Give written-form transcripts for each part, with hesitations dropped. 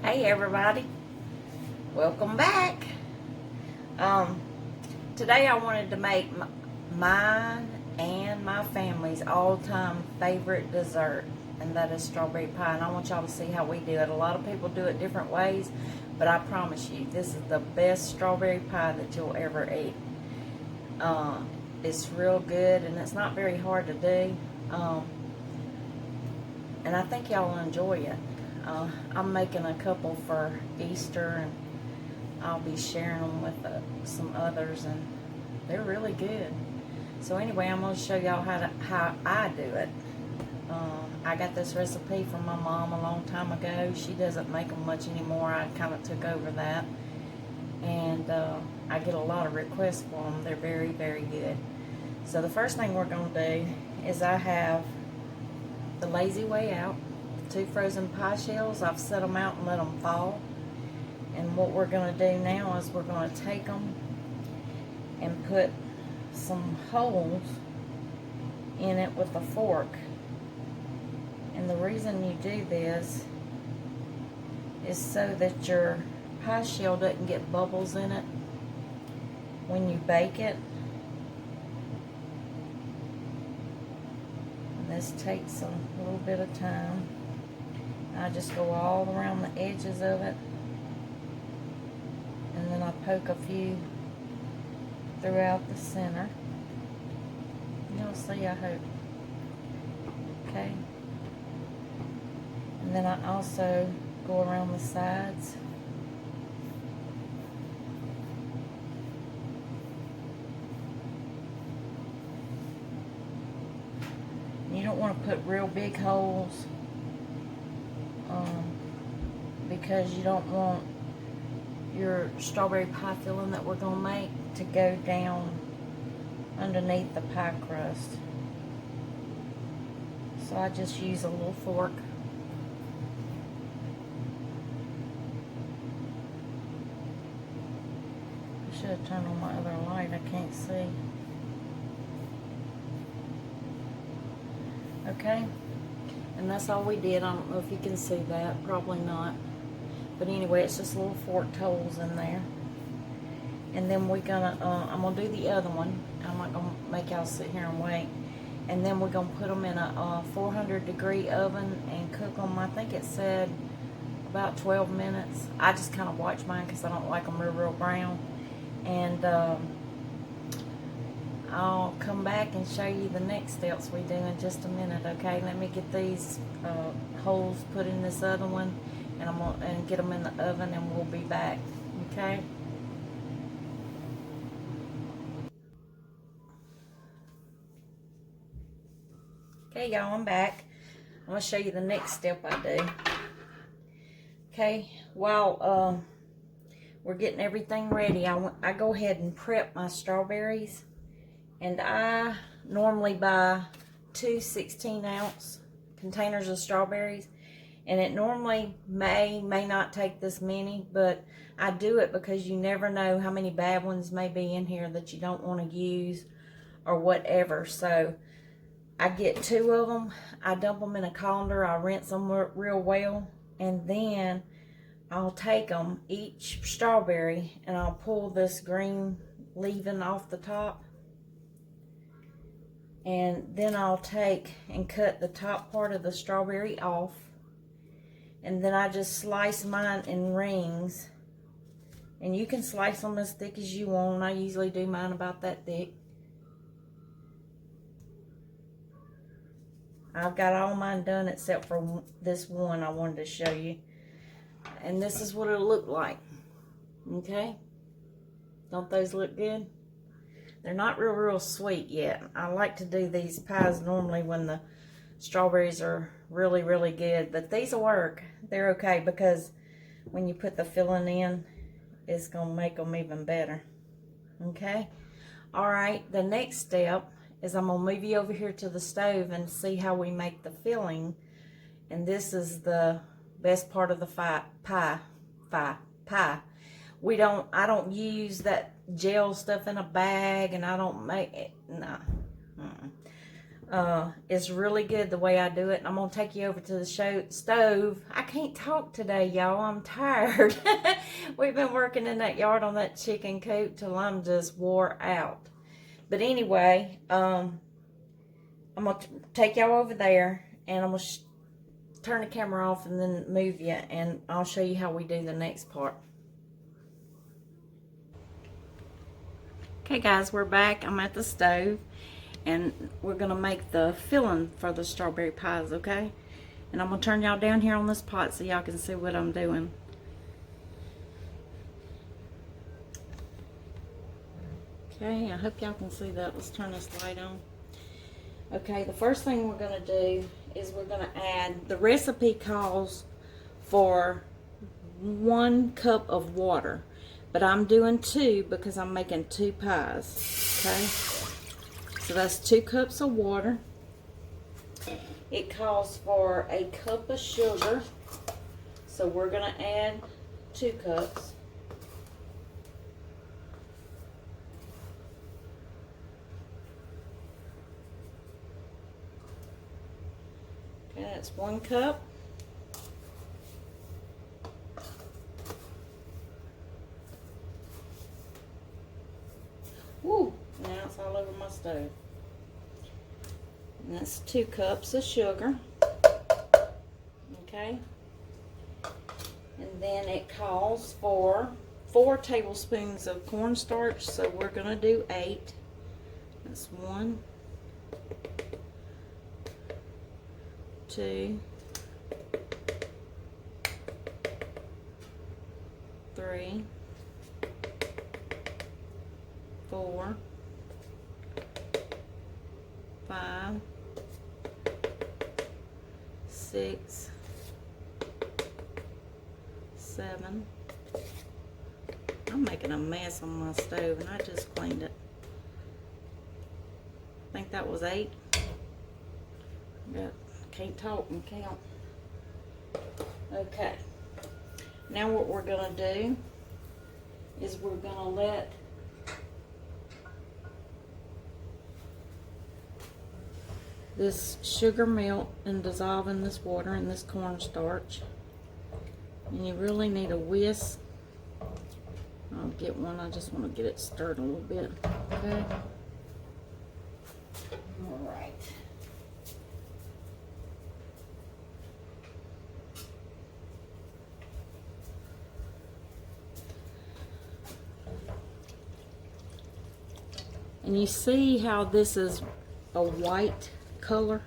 Hey everybody, welcome back. Today I wanted to make mine and my family's all-time favorite dessert, and that is strawberry pie. And I want y'all to see how we do it. A lot of people do it different ways, but I promise you, this is the best strawberry pie that you'll ever eat. It's real good, and it's not very hard to do. And I think y'all will enjoy it. I'm making a couple for Easter, and I'll be sharing them with some others, and they're really good. So anyway, I'm going to show y'all how I do it. I got this recipe from my mom a long time ago. She doesn't make them much anymore. I kind of took over that, and I get a lot of requests for them. They're very, very good. So the first thing we're going to do is I have the Lazy Way out, 2 frozen pie shells. I've set them out and let them fall. And what we're going to do now is we're going to take them and put some holes in it with a fork. And the reason you do this is so that your pie shell doesn't get bubbles in it when you bake it. And this takes a little bit of time. I just go all around the edges of it, and then I poke a few throughout the center. You'll see, I hope. Okay. And then I also go around the sides. You don't want to put real big holes because you don't want your strawberry pie filling that we're going to make to go down underneath the pie crust. So I just use a little fork. I should have turned on my other light. I can't see. Okay. And that's all we did. I don't know if you can see that. Probably not. But anyway, it's just little forked holes in there. And then we're gonna, I'm gonna do the other one. I'm not gonna make y'all sit here and wait. And then we're gonna put them in a 400-degree oven and cook them. I think it said about 12 minutes. I just kind of watch mine because I don't like them real brown. And I'll come back and show you the next steps we do in just a minute. Okay, let me get these holes put in this other one, and I'm gonna get them in the oven, and we'll be back. Okay. Okay, y'all, I'm back. I'm gonna show you the next step I do. Okay, while we're getting everything ready, I go ahead and prep my strawberries. And I normally buy 2 16-ounce containers of strawberries. And it normally may not take this many, but I do it because you never know how many bad ones may be in here that you don't want to use or whatever. So I get 2 of them. I dump them in a colander. I rinse them real well. And then I'll take them, each strawberry, and I'll pull this green leaving off the top. And then I'll take and cut the top part of the strawberry off. And then I just slice mine in rings. And you can slice them as thick as you want. I usually do mine about that thick. I've got all mine done except for this one I wanted to show you. And this is what it'll look like. Okay? Don't those look good? They're not real sweet yet. I like to do these pies normally when the strawberries are really good, but these will work. They're okay because when you put the filling in, it's gonna make them even better. Okay? All right, the next step is I'm gonna move you over here to the stove and see how we make the filling. And this is the best part of the pie. I don't use that gel stuff in a bag, and I don't make it, no. is really good the way I do it. I'm going to take you over to the stove. I can't talk today, y'all. I'm tired. We've been working in that yard on that chicken coop till I'm just wore out. But anyway, I'm going to take y'all over there, and I'm going to turn the camera off and then move you, and I'll show you how we do the next part. Okay guys, we're back. I'm at the stove, and we're gonna make the filling for the strawberry pies, okay? And I'm gonna turn y'all down here on this pot so y'all can see what I'm doing. Okay, I hope y'all can see that. Let's turn this light on. Okay, the first thing we're gonna do is we're gonna add, the recipe calls for 1 cup of water, but I'm doing 2 because I'm making 2 pies, okay? So that's 2 cups of water. It calls for a cup of sugar, so we're gonna add 2 cups. Okay, that's 1 cup. Woo, now it's all over my stove. And that's 2 cups of sugar. Okay. And then it calls for 4 tablespoons of cornstarch, so we're going to do 8. That's 1, 2, 3, 4, 5, 6, 7. I'm making a mess on my stove, and I just cleaned it. I think that was 8. But can't talk and count. Okay. Now what we're gonna do is we're gonna let this sugar melt and dissolve in this water and this cornstarch. And you really need a whisk. I'll get one. I just want to get it stirred a little bit. Okay. All right. And you see how this is a white color?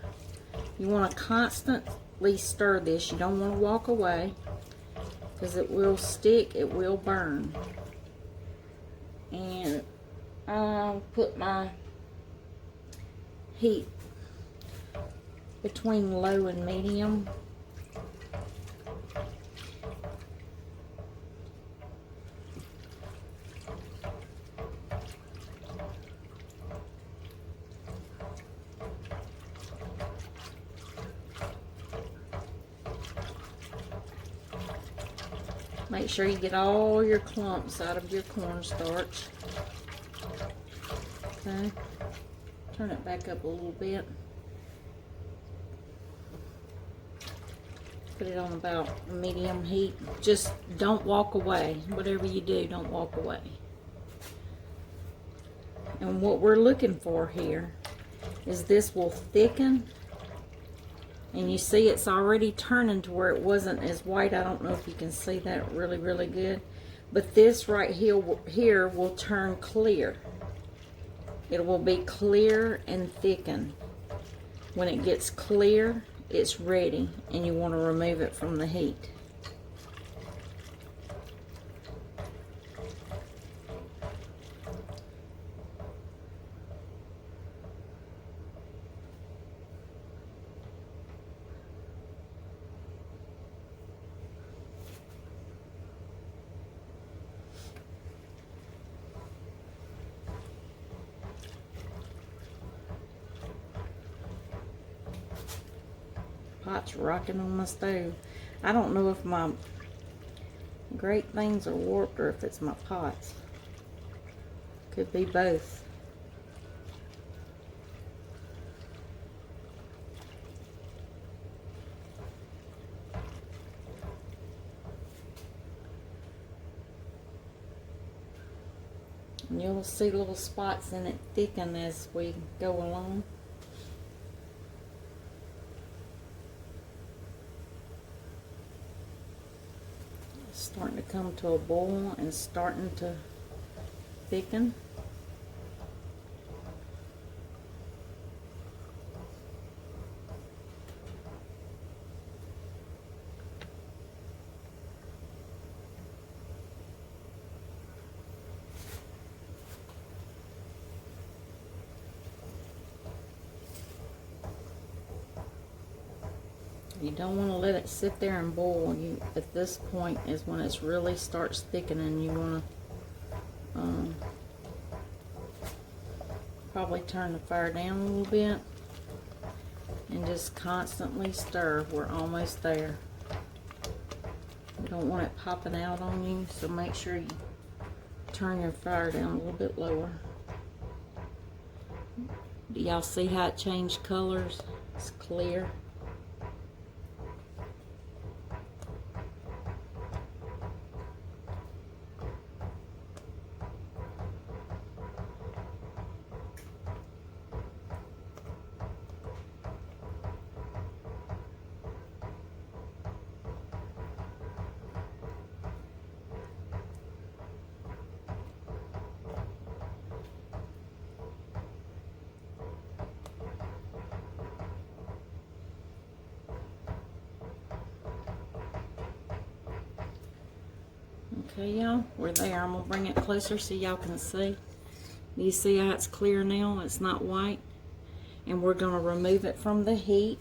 You want to constantly stir this. You don't want to walk away, because it will stick, it will burn. And I'll put my heat between low and medium. Make sure you get all your clumps out of your cornstarch. Okay. Turn it back up a little bit. Put it on about medium heat. Just don't walk away. Whatever you do, don't walk away. And what we're looking for here is this will thicken. And you see it's already turning to where it wasn't as white. I don't know if you can see that really, really good. But this right here will turn clear. It will be clear and thickened. When it gets clear, it's ready, and you want to remove it from the heat. Pot's rocking on my stove. I don't know if my great things are warped or if it's my pots. Could be both. you'll see little spots in it thicken as we go along. It's starting to come to a boil and starting to thicken. You don't want to let it sit there and boil. At this point is when it really starts thickening. You want to probably turn the fire down a little bit and just constantly stir. We're almost there. You don't want it popping out on you, so make sure you turn your fire down a little bit lower. Do y'all see how it changed colors? It's clear. Okay, y'all, we're there. I'm gonna bring it closer so y'all can see. Do you see how it's clear now? It's not white. And we're gonna remove it from the heat.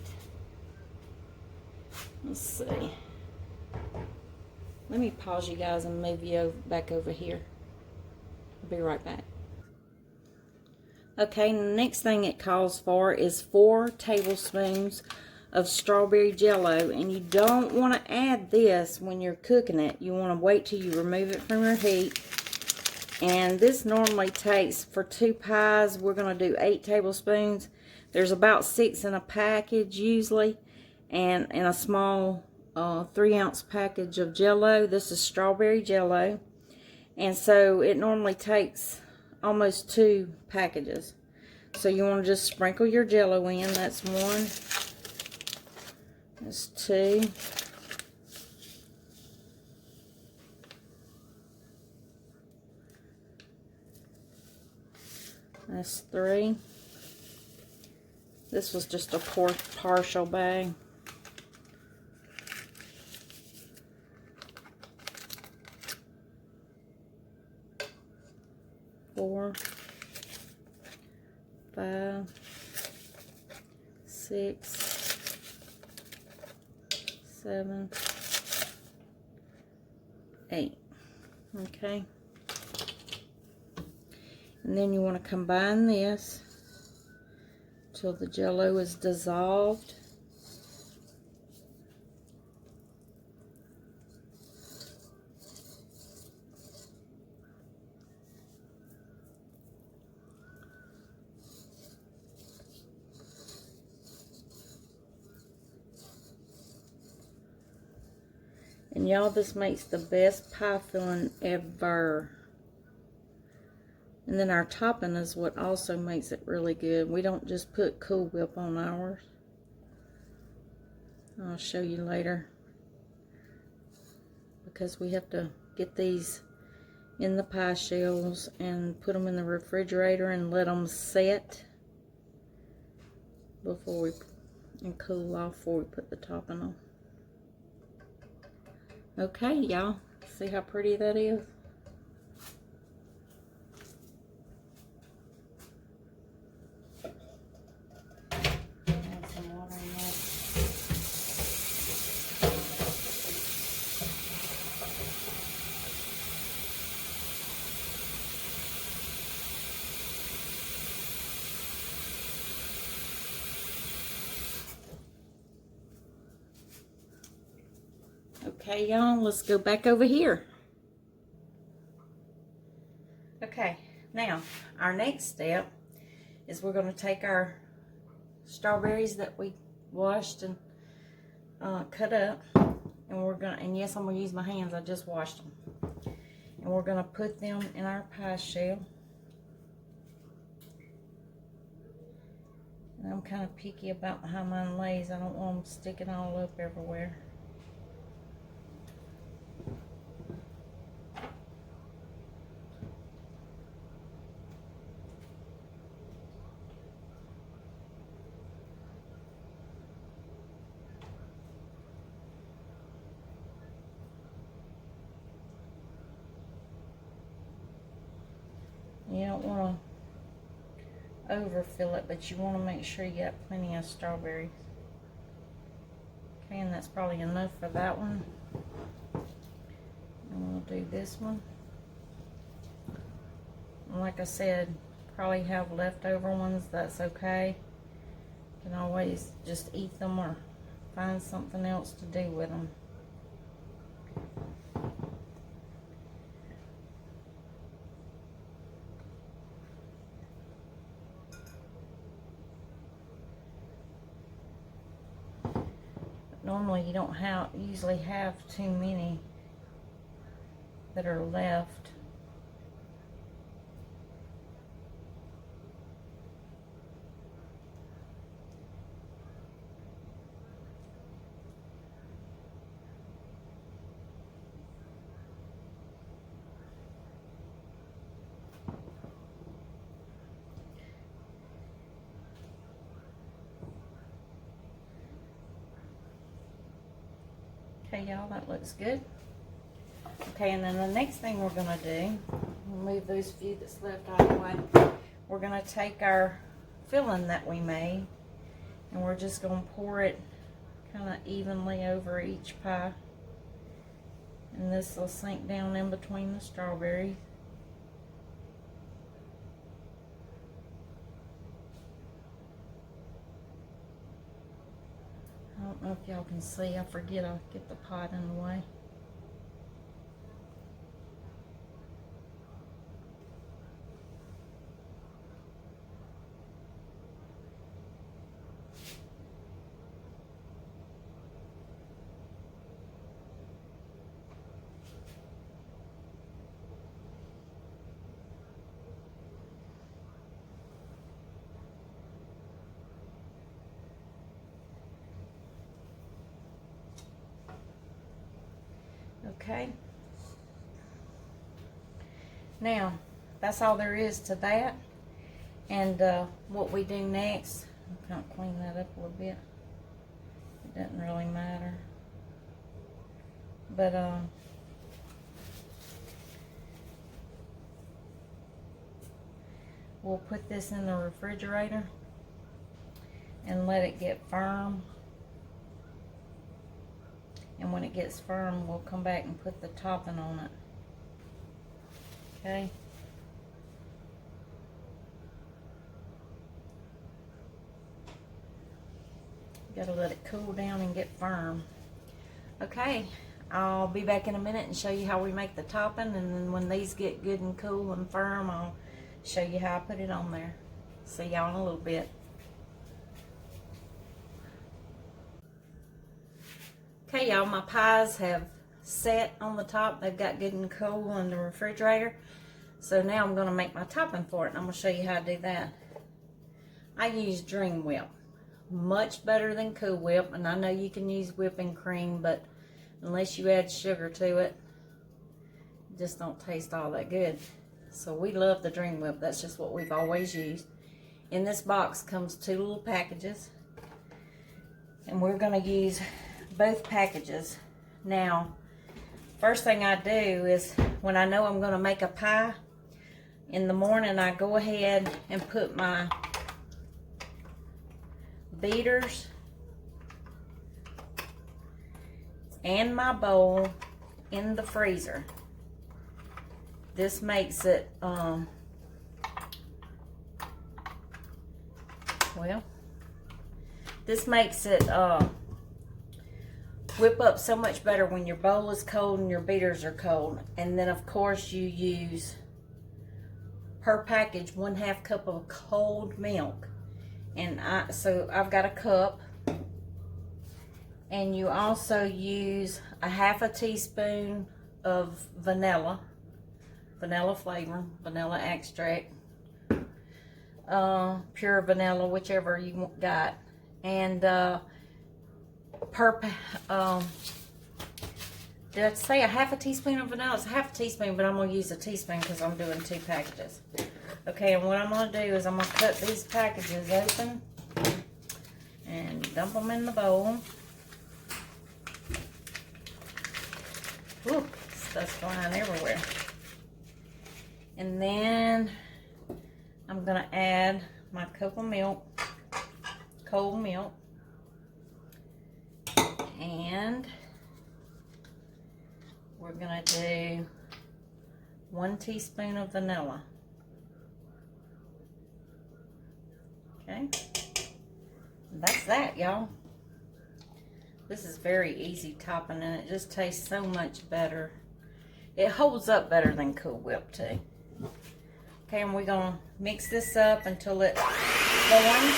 Let's see. Let me pause you guys and move you back over here. I'll be right back. Okay, the next thing it calls for is 4 tablespoons of strawberry jello, and you don't want to add this when you're cooking it. You want to wait till you remove it from your heat. And this normally takes, for 2 pies, we're going to do 8 tablespoons. There's about 6 in a package usually, and in a small 3-ounce package of jello. This is strawberry jello, and so it normally takes almost 2 packages. So you want to just sprinkle your jello in. That's 1. That's 2. That's 3. This was just a partial bag. 4, 5, 6, 7, 8. Okay. And then you want to combine this till the jello is dissolved. And y'all, this makes the best pie filling ever. And then our topping is what also makes it really good. We don't just put Cool Whip on ours. I'll show you later, because we have to get these in the pie shells and put them in the refrigerator and let them set before we and cool off before we put the topping on. Okay, y'all, see how pretty that is? Add some water in there. Okay, y'all, let's go back over here. Okay, now our next step is we're going to take our strawberries that we washed and cut up, and we're going to, and yes, I'm going to use my hands, I just washed them. And we're going to put them in our pie shell. I'm kind of picky about how mine lays. I don't want them sticking all up everywhere. You don't want to overfill it, but you want to make sure you got plenty of strawberries. Okay, and that's probably enough for that one. And we'll do this one. And like I said, probably have leftover ones, that's okay. You can always just eat them or find something else to do with them. Normally you don't usually have too many that are left. Okay, y'all, that looks good. Okay, and then the next thing we're gonna do, we'll move those few that's left out of the way. We're gonna take our filling that we made, and we're just gonna pour it kind of evenly over each pie. And this will sink down in between the strawberries. I don't know if y'all can see. I forget I'll get the pot in the way. Okay, now that's all there is to that. And what we do next, I'm kind of clean that up a little bit. It doesn't really matter, but we'll put this in the refrigerator and let it get firm. And when it gets firm, we'll come back and put the topping on it. Okay. Gotta let it cool down and get firm. Okay, I'll be back in a minute and show you how we make the topping, and then when these get good and cool and firm, I'll show you how I put it on there. See y'all in a little bit. Okay, y'all, my pies have set on the top. They've got good and cool in the refrigerator. So now I'm going to make my topping for it, and I'm going to show you how to do that. I use Dream Whip. Much better than Cool Whip, and I know you can use whipping cream, but unless you add sugar to it, it just don't taste all that good. So we love the Dream Whip. That's just what we've always used. In this box comes 2 little packages, and we're going to use both packages. Now, first thing I do is when I know I'm going to make a pie, in the morning I go ahead and put my beaters and my bowl in the freezer. This makes it, this makes it whip up so much better when your bowl is cold and your beaters are cold. And then of course you use, per package, 1/2 cup of cold milk. And so I've got a cup. And you also use a 1/2 teaspoon of vanilla flavor, vanilla extract. pure vanilla, whichever you got, and did I say a half a teaspoon of vanilla? It's a half a teaspoon, but I'm going to use a teaspoon because I'm doing 2 packages. Okay, and what I'm going to do is I'm going to cut these packages open and dump them in the bowl. Whew, stuff's flying everywhere. And then I'm going to add my cup of milk, cold milk, and we're going to do 1 teaspoon of vanilla. Okay, that's that, y'all. This is very easy topping, and it just tastes so much better. It holds up better than Cool Whip too. Okay, and we're gonna mix this up until it forms.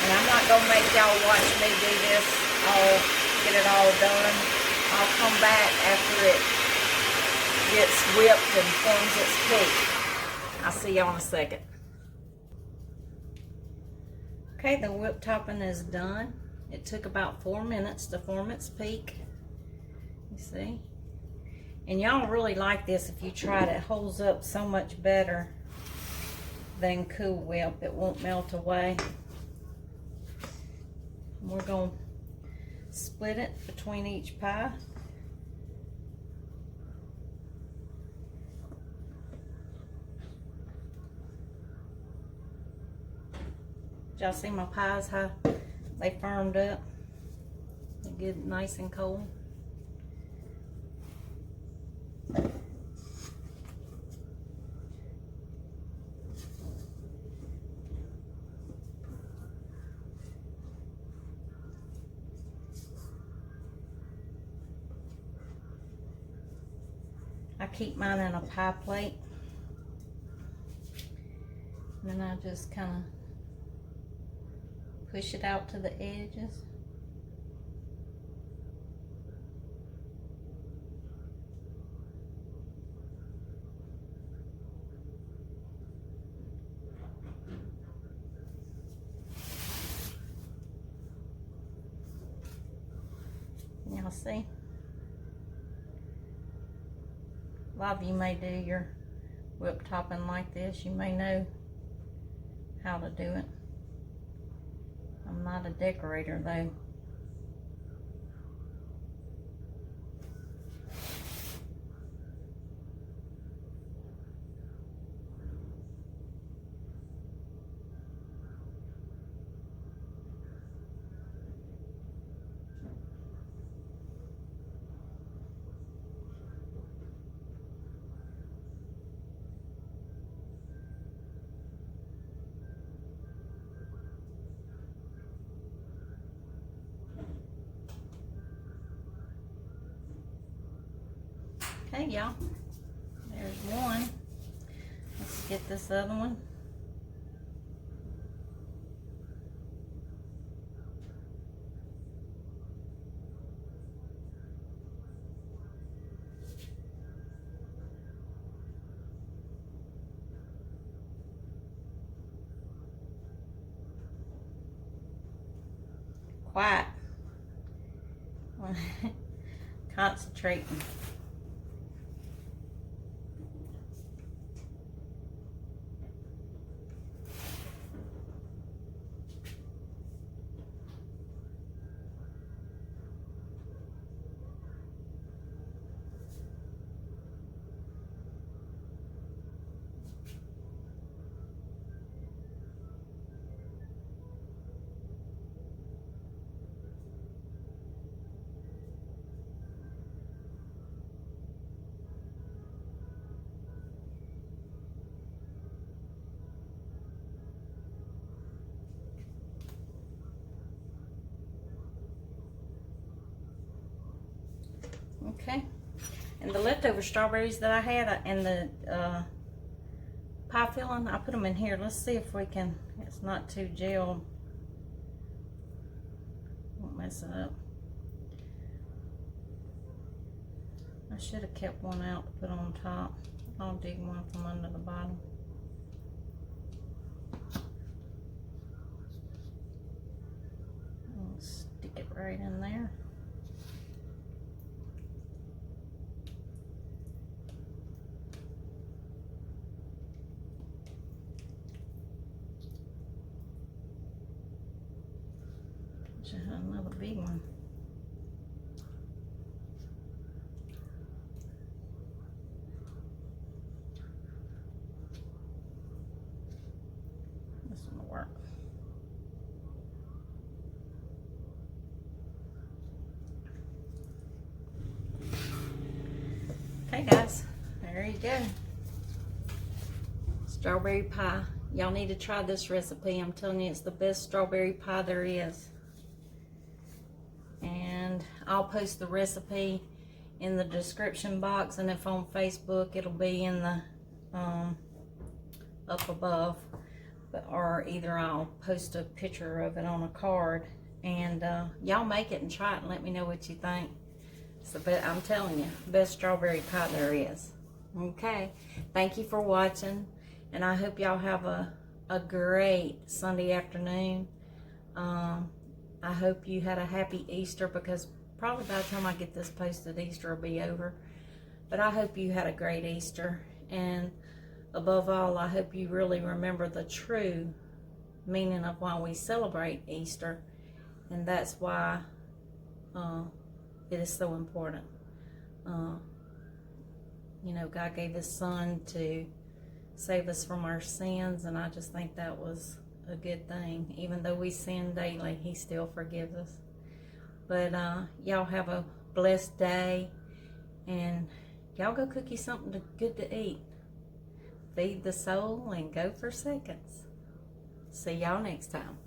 And I'm not gonna make y'all watch me do this get it all done. I'll come back after it gets whipped and forms its peak. I'll see y'all in a second. Okay, the whipped topping is done. It took about 4 minutes to form its peak. You see? And y'all really like this if you try it. It holds up so much better than Cool Whip. It won't melt away. We're going to split it between each pie. Y'all see my pies, how they firmed up? They get nice and cold. I keep mine in a pie plate. And then I just kind of push it out to the edges. Y'all see? A lot of you may do your whipped topping like this. You may know how to do it. I'm not a decorator though. Okay, y'all, there's one. Let's get this other one. Quiet. Concentrating. Okay, and the leftover strawberries that I had and the pie filling, I put them in here. Let's see if we can, it's not too gelled. Won't mess it up. I should have kept one out to put on top. I'll dig one from under the bottom. I'll stick it right in there. Should have another big one. This one will work. Okay guys, there you go. Strawberry pie. Y'all need to try this recipe. I'm telling you, it's the best strawberry pie there is. And I'll post the recipe in the description box, and if on Facebook, it'll be in the up above, or either I'll post a picture of it on a card. And y'all make it and try it and let me know what you think. So, but I'm telling you, best strawberry pie there is. Okay, thank you for watching, and I hope y'all have a great Sunday afternoon. I hope you had a happy Easter, because probably by the time I get this posted, Easter will be over. But I hope you had a great Easter, and above all, I hope you really remember the true meaning of why we celebrate Easter, and that's why it is so important. You know, God gave His Son to save us from our sins, and I just think that was a good thing. Even though we sin daily, He still forgives us. But y'all have a blessed day, and y'all go cook you something good to eat. Feed the soul and go for seconds. See y'all next time.